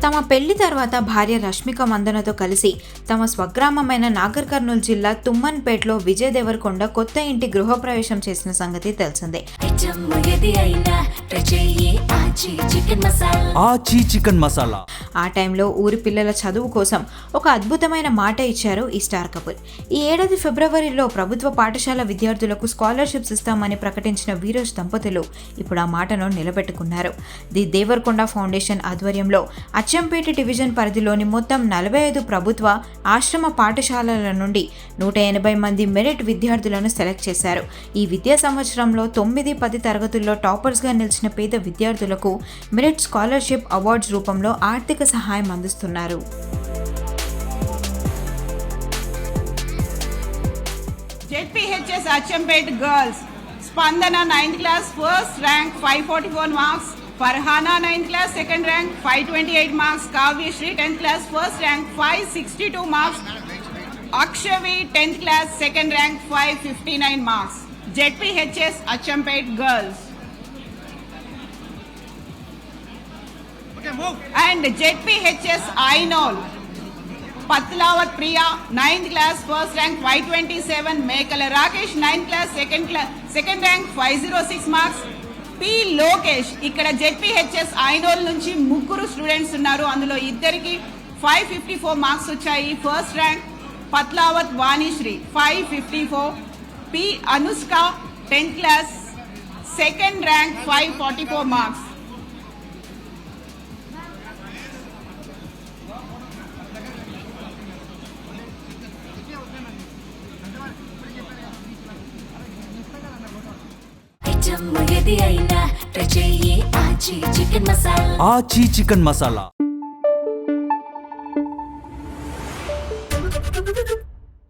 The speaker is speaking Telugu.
తమ పెళ్లి తర్వాత భార్య రష్మిక మందనతో కలిసి తమ స్వగ్రామమైన నాగర్ కర్నూలు జిల్లా తుమ్మన్పేటలో విజయ్ దేవరకొండ కొత్త ఇంటి గృహప్రవేశం చేసిన సంగతి తెలిసిందే. ఆ టైంలో ఊరి పిల్లల చదువు కోసం ఒక అద్భుతమైన మాట ఇచ్చారు ఈ స్టార్ కపుల్. ఈ ఏడాది ఫిబ్రవరిలో ప్రభుత్వ పాఠశాల విద్యార్థులకు స్కాలర్షిప్స్ ఇస్తామని ప్రకటించిన వీరోజ్ దంపతులు ఇప్పుడు ఆ మాటను నిలబెట్టుకున్నారు. ది దేవరకొండ ఫౌండేషన్ ఆధ్వర్యంలో అచ్చంపేట డివిజన్ పరిధిలోని మొత్తం 45 ప్రభుత్వ ఆశ్రమ పాఠశాలల నుండి 180 మంది మెరిట్ విద్యార్థులను సెలెక్ట్ చేశారు. ఈ విద్యా సంవత్సరంలో 9-10 తరగతుల్లో టాపర్స్గా నిలిచిన పేద విద్యార్థులకు మెరిట్ స్కాలర్షిప్ అవార్డ్స్ రూపంలో ఆర్థిక సహాయం అందిస్తున్నారు. ZPHS Achampat Girls, Spandana 9th class first rank 544 marks, Farhana 9th class second rank 528 marks, Kavyashree 10th class first rank 562 marks, Akshavi 10th class second rank 559 marks. ZPHS Achampat Girls. Okay, move. And ZPHS Ainol, Patlawat Priya 9th class first rank 527, Mekala Rakesh 9th class second rank 506 marks. P Lokesh ఇక్కడ ZPHS ఐనోల్ నుంచి ముగ్గురు స్టూడెంట్స్ ఉన్నారు. అందులో ఇద్దరికి 554 మార్క్స్ వచ్చాయి. First rank Patlavath Vanishri 554, P Anushka 10th class second rank 544 marks. Aachi chicken masala.